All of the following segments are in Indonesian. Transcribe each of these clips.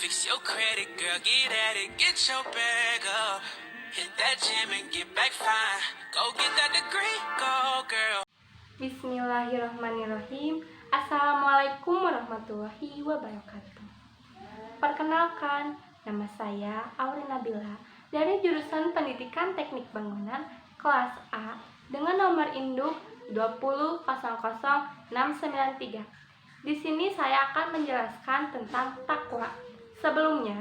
Fix your credit, girl, get at it, get your bag up. Hit that gym and get back fine. Go get that degree, go girl. Bismillahirrahmanirrahim. Assalamualaikum warahmatullahi wabarakatuh. Perkenalkan, nama saya Aurin Nabila dari jurusan Pendidikan Teknik Bangunan kelas A dengan nomor induk 2000693. Di sini saya akan menjelaskan tentang takwa. Sebelumnya,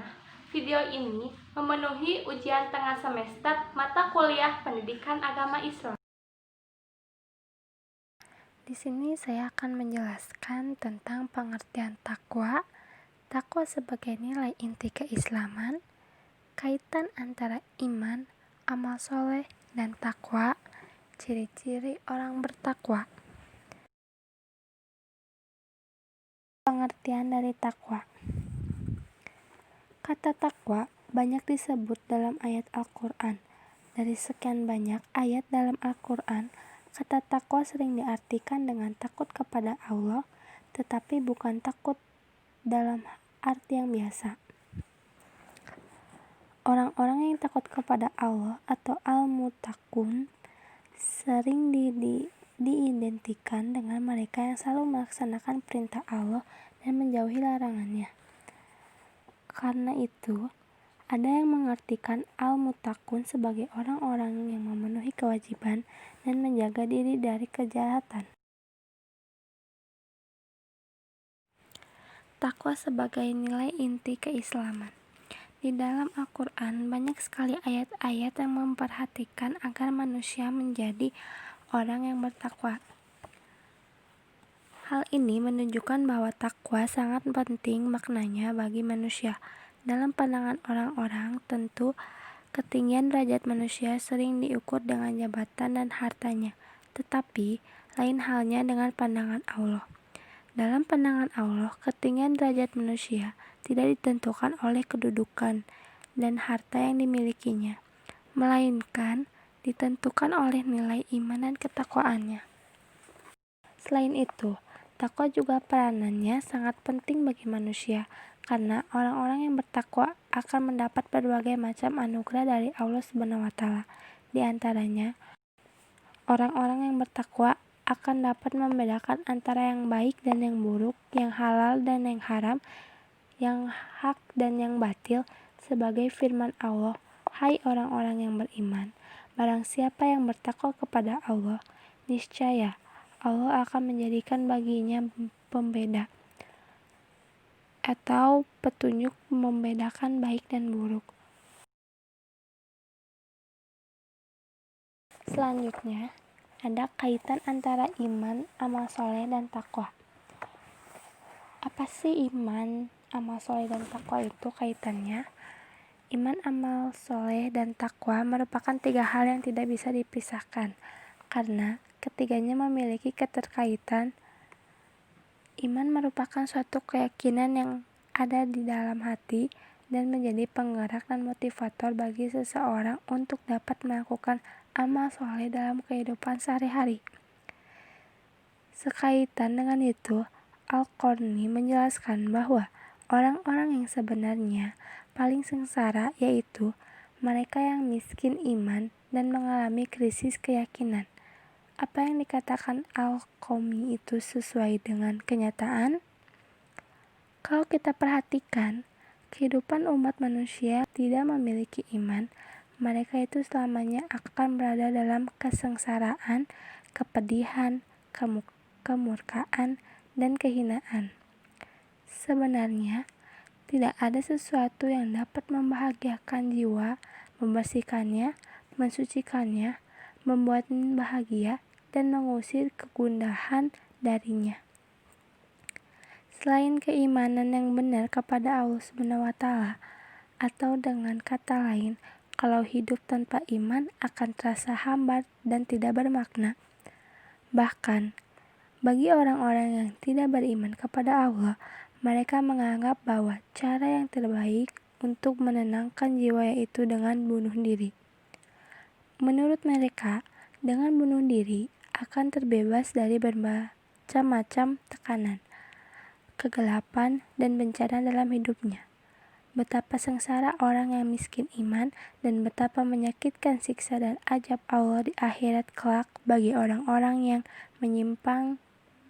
video ini memenuhi ujian tengah semester mata kuliah Pendidikan Agama Islam. Di sini saya akan menjelaskan tentang pengertian takwa, takwa sebagai nilai inti keislaman, kaitan antara iman, amal soleh, dan takwa, ciri-ciri orang bertakwa. Pengertian dari takwa. Kata takwa banyak disebut dalam ayat Al-Quran. Dari sekian banyak ayat dalam Al-Quran, kata takwa sering diartikan dengan takut kepada Allah, tetapi bukan takut dalam arti yang biasa. Orang-orang yang takut kepada Allah atau al-muttaqun sering diidentikan dengan mereka yang selalu melaksanakan perintah Allah dan menjauhi larangannya. Karena itu, ada yang mengartikan al-muttaqun sebagai orang-orang yang memenuhi kewajiban dan menjaga diri dari kejahatan. Takwa sebagai nilai inti keislaman. Di dalam Al-Quran banyak sekali ayat-ayat yang memperhatikan agar manusia menjadi orang yang bertakwa. Hal ini menunjukkan bahwa takwa sangat penting maknanya bagi manusia. Dalam pandangan orang-orang, tentu ketinggian derajat manusia sering diukur dengan jabatan dan hartanya, tetapi lain halnya dengan pandangan Allah. Dalam pandangan Allah, ketinggian derajat manusia tidak ditentukan oleh kedudukan dan harta yang dimilikinya, melainkan ditentukan oleh nilai iman dan ketakwaannya. Selain itu, takwa juga peranannya sangat penting bagi manusia, karena orang-orang yang bertakwa akan mendapat berbagai macam anugerah dari Allah SWT. Di antaranya, orang-orang yang bertakwa akan dapat membedakan antara yang baik dan yang buruk, yang halal dan yang haram, yang hak dan yang batil, sebagai firman Allah, "Hai orang-orang yang beriman, barang siapa yang bertakwa kepada Allah, niscaya Allah akan menjadikan baginya pembeda atau petunjuk membedakan baik dan buruk." Selanjutnya, ada kaitan antara iman, amal soleh, dan takwa. Apa sih iman, amal soleh, dan takwa itu kaitannya? Iman, amal soleh, dan takwa merupakan tiga hal yang tidak bisa dipisahkan, karena ketiganya memiliki keterkaitan. Iman merupakan suatu keyakinan yang ada di dalam hati dan menjadi penggerak dan motivator bagi seseorang untuk dapat melakukan amal soleh dalam kehidupan sehari-hari. Sekaitan dengan itu, Al-Qarni menjelaskan bahwa orang-orang yang sebenarnya paling sengsara yaitu mereka yang miskin iman dan mengalami krisis keyakinan. Apa yang dikatakan Al-Qarni itu sesuai dengan kenyataan? Kalau kita perhatikan, kehidupan umat manusia tidak memiliki iman, mereka itu selamanya akan berada dalam kesengsaraan, kepedihan, kemurkaan, dan kehinaan. Sebenarnya, tidak ada sesuatu yang dapat membahagiakan jiwa, membersihkannya, mensucikannya, membuatnya bahagia, dan mengusir kegundahan darinya. Selain keimanan yang benar kepada Allah SWT, atau dengan kata lain, kalau hidup tanpa iman akan terasa hambar dan tidak bermakna. Bahkan, bagi orang-orang yang tidak beriman kepada Allah, mereka menganggap bahwa cara yang terbaik untuk menenangkan jiwa yaitu dengan bunuh diri. Menurut mereka, dengan bunuh diri akan terbebas dari bermacam-macam tekanan, kegelapan, dan bencana dalam hidupnya. betapa sengsara orang yang miskin iman, dan betapa menyakitkan siksa dan azab Allah di akhirat kelak bagi orang-orang yang menyimpang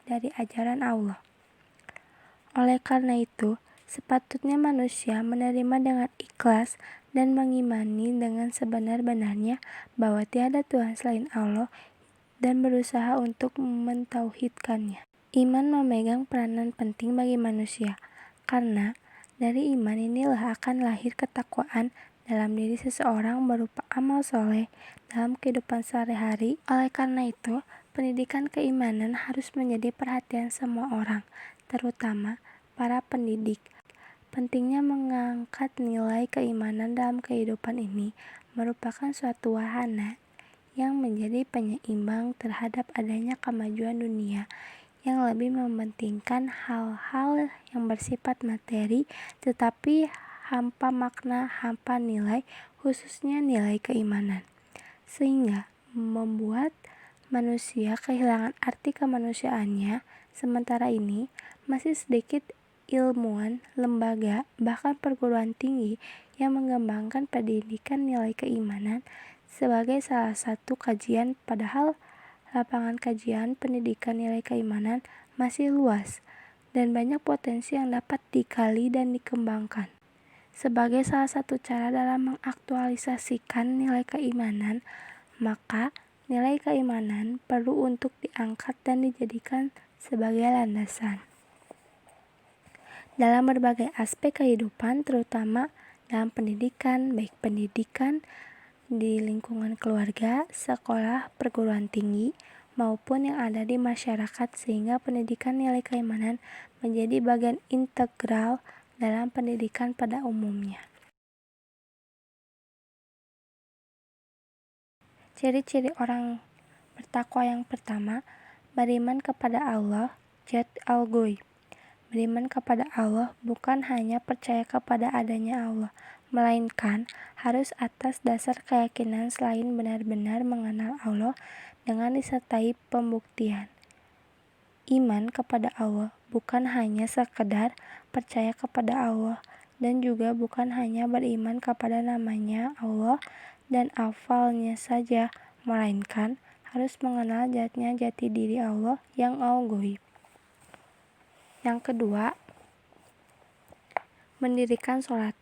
dari ajaran Allah. Oleh karena itu, sepatutnya manusia menerima dengan ikhlas dan mengimani dengan sebenar-benarnya bahwa tiada Tuhan selain Allah dan berusaha untuk mentauhidkannya. Iman memegang peranan penting bagi manusia, karena dari iman inilah akan lahir ketakwaan dalam diri seseorang berupa amal soleh dalam kehidupan sehari-hari. Oleh karena itu, pendidikan keimanan harus menjadi perhatian semua orang, terutama para pendidik. Pentingnya mengangkat nilai keimanan dalam kehidupan ini merupakan suatu wahana yang menjadi penyeimbang terhadap adanya kemajuan dunia yang lebih mementingkan hal-hal yang bersifat materi tetapi hampa makna, hampa nilai, khususnya nilai keimanan, sehingga membuat manusia kehilangan arti kemanusiaannya. Sementara ini, masih sedikit ilmuwan, lembaga, bahkan perguruan tinggi yang mengembangkan pendidikan nilai keimanan sebagai salah satu kajian, padahal lapangan kajian pendidikan nilai keimanan masih luas dan banyak potensi yang dapat digali dan dikembangkan. Sebagai salah satu cara dalam mengaktualisasikan nilai keimanan, maka nilai keimanan perlu untuk diangkat dan dijadikan sebagai landasan dalam berbagai aspek kehidupan, terutama dalam pendidikan, baik pendidikan di lingkungan keluarga, sekolah, perguruan tinggi, maupun yang ada di masyarakat, sehingga pendidikan nilai keimanan menjadi bagian integral dalam pendidikan pada umumnya. Ciri-ciri orang bertakwa yang pertama, beriman kepada Allah, Zat Al-Ghaib. Beriman kepada Allah bukan hanya percaya kepada adanya Allah, melainkan harus atas dasar keyakinan selain benar-benar mengenal Allah dengan disertai pembuktian. Iman kepada Allah bukan hanya sekedar percaya kepada Allah dan juga bukan hanya beriman kepada namanya Allah dan hafalnya saja, melainkan harus mengenal zatnya, jati diri Allah yang Al-Ghaib. Yang kedua, mendirikan sholat.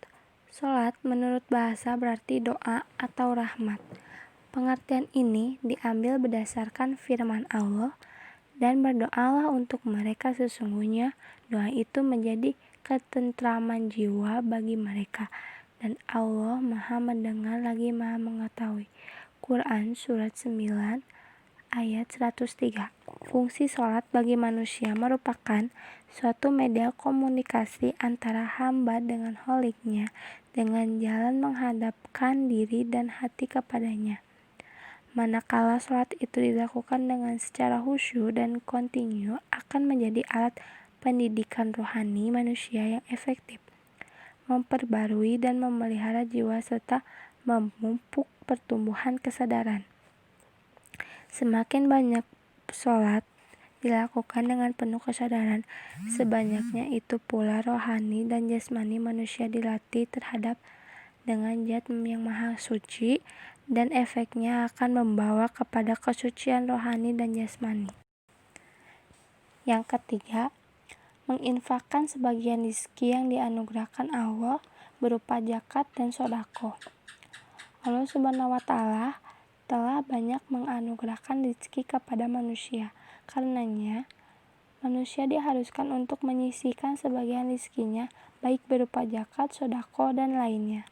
Sholat menurut bahasa berarti doa atau rahmat. Pengertian ini diambil berdasarkan firman Allah, dan berdoalah untuk mereka, sesungguhnya doa itu menjadi ketentraman jiwa bagi mereka, dan Allah Maha mendengar lagi Maha mengetahui. Quran Surat 9 ayat 103. Fungsi sholat bagi manusia merupakan suatu media komunikasi antara hamba dengan Kholiknya dengan jalan menghadapkan diri dan hati kepadanya. Manakala sholat itu dilakukan dengan secara khusyuk dan kontinu, akan menjadi alat pendidikan rohani manusia yang efektif, memperbarui dan memelihara jiwa serta memupuk pertumbuhan kesadaran. Semakin banyak sholat dilakukan dengan penuh kesadaran, sebanyaknya itu pula rohani dan jasmani manusia dilatih terhadap dengan zat yang maha suci, dan efeknya akan membawa kepada kesucian rohani dan jasmani. Yang ketiga, menginfakkan sebagian rezeki yang dianugerahkan Allah berupa zakat dan sodako. Allah Subhanahu wa Ta'ala telah banyak menganugerahkan rezeki kepada manusia. Karenanya, manusia diharuskan untuk menyisihkan sebagian rezekinya, baik berupa zakat, sodako, dan lainnya.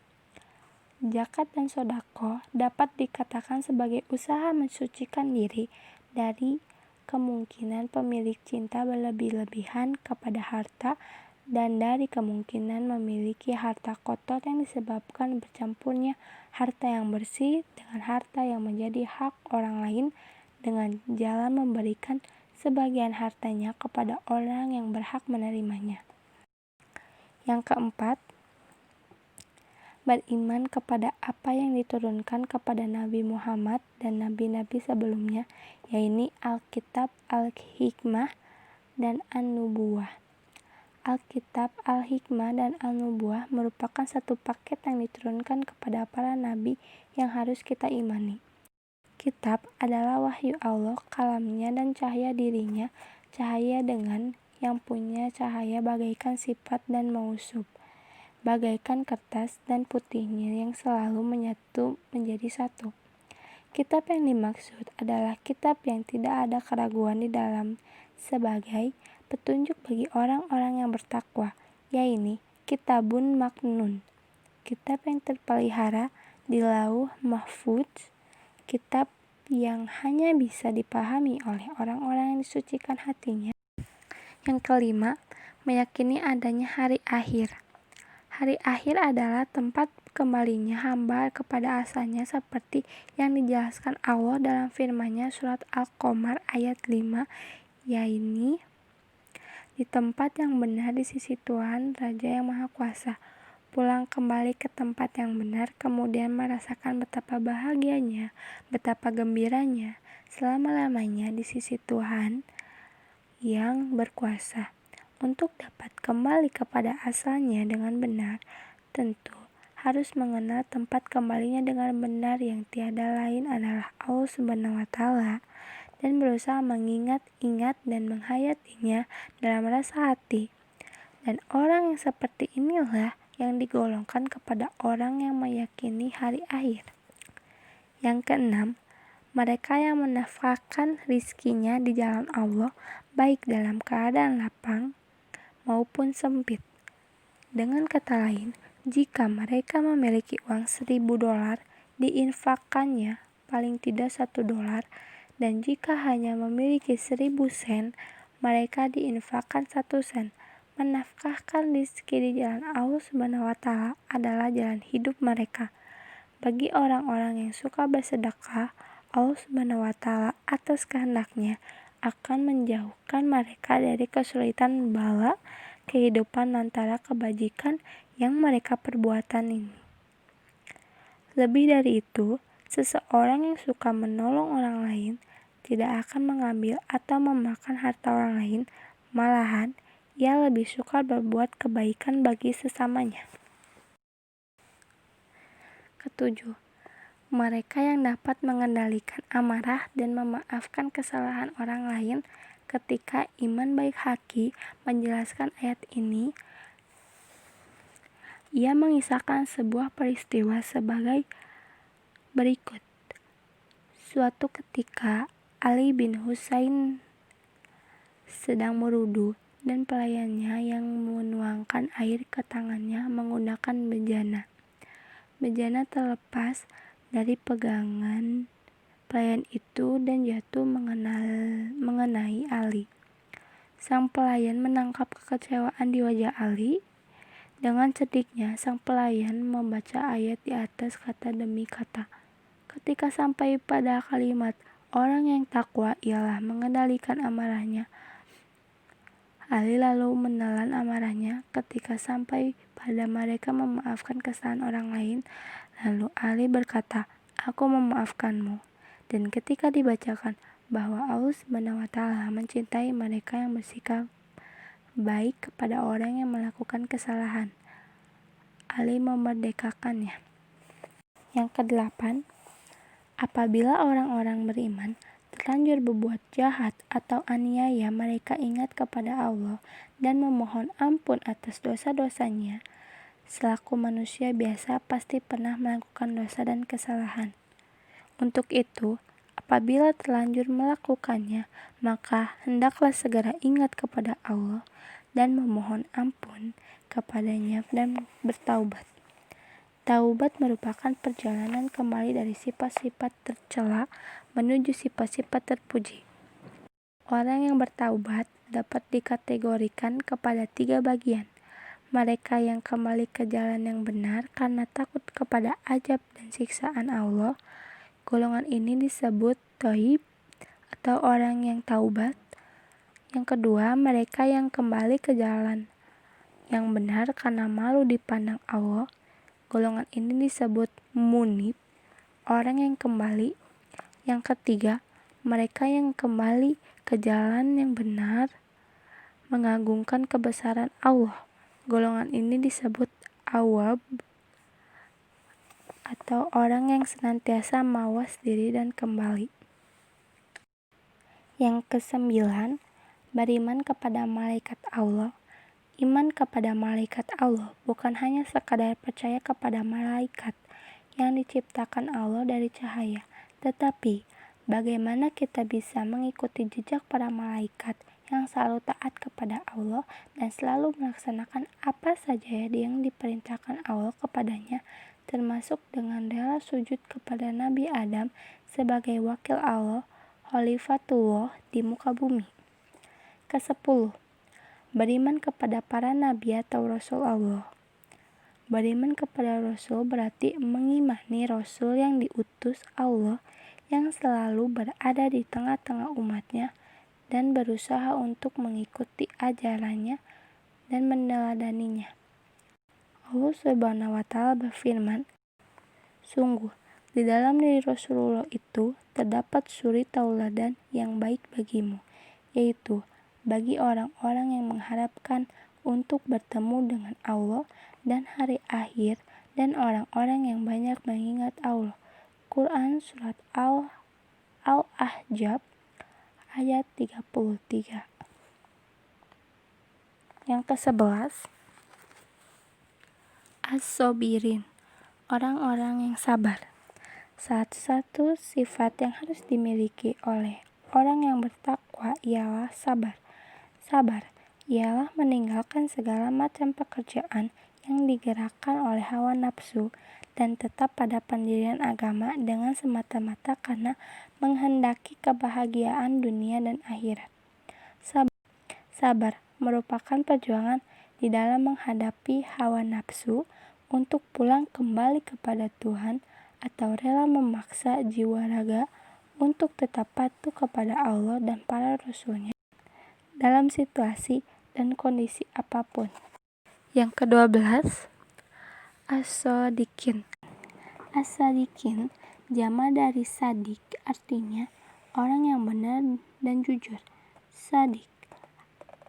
Zakat dan sodako dapat dikatakan sebagai usaha mensucikan diri dari kemungkinan pemilik cinta berlebih-lebihan kepada harta dan dari kemungkinan memiliki harta kotor yang disebabkan bercampurnya harta yang bersih dengan harta yang menjadi hak orang lain dengan jalan memberikan sebagian hartanya kepada orang yang berhak menerimanya. Yang keempat, beriman kepada apa yang diturunkan kepada Nabi Muhammad dan nabi-nabi sebelumnya, yaitu Alkitab, Al-Hikmah, dan An-Nubuwah. Alkitab, Al-Hikmah, dan Al-Nubuwah merupakan satu paket yang diturunkan kepada para nabi yang harus kita imani. Kitab adalah wahyu Allah, kalamnya, dan cahaya dirinya, cahaya dengan yang punya cahaya bagaikan sifat dan mausuf, bagaikan kertas dan putihnya yang selalu menyatu menjadi satu. Kitab yang dimaksud adalah kitab yang tidak ada keraguan di dalam sebagai petunjuk bagi orang-orang yang bertakwa, yaitu Kitabun Maknun, kitab yang terpelihara di Lauh Mahfuz, kitab yang hanya bisa dipahami oleh orang-orang yang disucikan hatinya. Yang kelima, meyakini adanya hari akhir. Hari akhir adalah tempat kembalinya hamba kepada asalnya seperti yang dijelaskan Allah dalam firman-Nya surat Al-Qamar ayat 5, yaitu di tempat yang benar di sisi Tuhan Raja yang Maha Kuasa. Pulang kembali ke tempat yang benar, kemudian merasakan betapa bahagianya, betapa gembiranya selama-lamanya di sisi Tuhan yang berkuasa. Untuk dapat kembali kepada asalnya dengan benar, tentu harus mengenal tempat kembalinya dengan benar yang tiada lain adalah Allah Subhanahu wa Ta'ala, dan berusaha mengingat-ingat dan menghayatinya dalam rasa hati. Dan orang yang seperti inilah yang digolongkan kepada orang yang meyakini hari akhir. Yang keenam, mereka yang menafkahkan rizkinya di jalan Allah, baik dalam keadaan lapang maupun sempit. Dengan kata lain, jika mereka memiliki uang $1.000, diinfakkannya paling tidak $1, dan jika hanya memiliki 1.000 sen, mereka diinfakkan 1 sen. Menafkahkan rezeki di jalan Allah Subhanahu wa Ta'ala adalah jalan hidup mereka. Bagi orang-orang yang suka bersedekah, Allah Subhanahu wa Ta'ala atas kehendaknya akan menjauhkan mereka dari kesulitan bala kehidupan lantaran kebajikan yang mereka perbuatan ini. Lebih dari itu, seseorang yang suka menolong orang lain tidak akan mengambil atau memakan harta orang lain, malahan ia lebih suka berbuat kebaikan bagi sesamanya. Ketujuh, mereka yang dapat mengendalikan amarah dan memaafkan kesalahan orang lain. Ketika Iman Baihaqi menjelaskan ayat ini, ia mengisahkan sebuah peristiwa sebagai berikut. Suatu ketika Ali bin Husain sedang merudu dan pelayannya yang menuangkan air ke tangannya menggunakan bejana. Bejana terlepas dari pegangan pelayan itu dan jatuh mengenai Ali. Sang pelayan menangkap kekecewaan di wajah Ali. Dengan cerdiknya, sang pelayan membaca ayat di atas kata demi kata. Ketika sampai pada kalimat, orang yang takwa ialah mengendalikan amarahnya, Ali lalu menelan amarahnya. Ketika sampai pada mereka memaafkan kesalahan orang lain, lalu Ali berkata, "Aku memaafkanmu." Dan ketika dibacakan bahwa Allah Subhanahu wa Ta'ala mencintai mereka yang bersikap baik kepada orang yang melakukan kesalahan, Ali memerdekakannya. Yang kedelapan, apabila orang-orang beriman terlanjur berbuat jahat atau aniaya, mereka ingat kepada Allah dan memohon ampun atas dosa-dosanya. Selaku manusia biasa pasti pernah melakukan dosa dan kesalahan. Untuk itu, apabila terlanjur melakukannya, maka hendaklah segera ingat kepada Allah dan memohon ampun kepadanya dan bertaubat. Taubat merupakan perjalanan kembali dari sifat-sifat tercela menuju sifat-sifat terpuji. Orang yang bertaubat dapat dikategorikan kepada 3 bagian. Mereka yang kembali ke jalan yang benar karena takut kepada azab dan siksaan Allah. Golongan ini disebut thaib atau orang yang taubat. Yang kedua, mereka yang kembali ke jalan yang benar karena malu dipandang Allah. Golongan ini disebut munib, orang yang kembali. Yang ketiga, mereka yang kembali ke jalan yang benar. mengagungkan kebesaran Allah. Golongan ini disebut awwab atau orang yang senantiasa mawas diri dan kembali. Yang kesembilan, beriman kepada malaikat Allah. Iman kepada malaikat Allah bukan hanya sekadar percaya kepada malaikat yang diciptakan Allah dari cahaya, tetapi bagaimana kita bisa mengikuti jejak para malaikat yang selalu taat kepada Allah dan selalu melaksanakan apa saja yang diperintahkan Allah kepadanya, termasuk dengan rela sujud kepada Nabi Adam sebagai wakil Allah, Khalifatullah di muka bumi. Kesepuluh, beriman kepada para nabi atau rasul Allah. Beriman kepada rasul berarti mengimani rasul yang diutus Allah yang selalu berada di tengah-tengah umatnya dan berusaha untuk mengikuti ajarannya dan meneladaninya. Allah Subhanahu wa Ta'ala berfirman, sungguh, di dalam diri Rasulullah itu terdapat suri tauladan yang baik bagimu, yaitu bagi orang-orang yang mengharapkan untuk bertemu dengan Allah dan hari akhir dan orang-orang yang banyak mengingat Allah. Quran Surat Al-Ahzab ayat 33. Yang ke-11, as-sabirin, orang-orang yang sabar. Salah satu sifat yang harus dimiliki oleh orang yang bertakwa ialah sabar. Sabar ialah meninggalkan segala macam pekerjaan yang digerakkan oleh hawa nafsu dan tetap pada pendirian agama dengan semata-mata karena menghendaki kebahagiaan dunia dan akhirat. Sabar merupakan perjuangan di dalam menghadapi hawa nafsu untuk pulang kembali kepada Tuhan atau rela memaksa jiwa raga untuk tetap patuh kepada Allah dan para rasulnya dalam situasi dan kondisi apapun. Yang ke-12, as-sadiqin. As-sadiqin jama dari sadik, artinya orang yang benar dan jujur. Sadik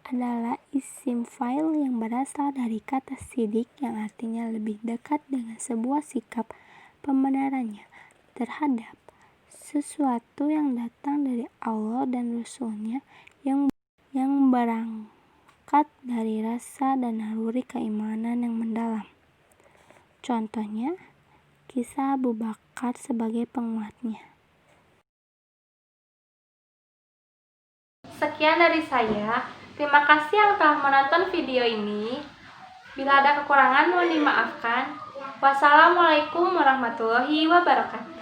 adalah isim fa'il yang berasal dari kata sidik yang artinya lebih dekat dengan sebuah sikap pembenarannya terhadap sesuatu yang datang dari Allah dan Rasul-Nya yang berangkat dari rasa dan naluri keimanan yang mendalam. Contohnya, kisah Abu Bakar sebagai penguatnya. Sekian dari saya. Terima kasih yang telah menonton video ini. Bila ada kekurangan mohon dimaafkan. Wassalamualaikum warahmatullahi wabarakatuh.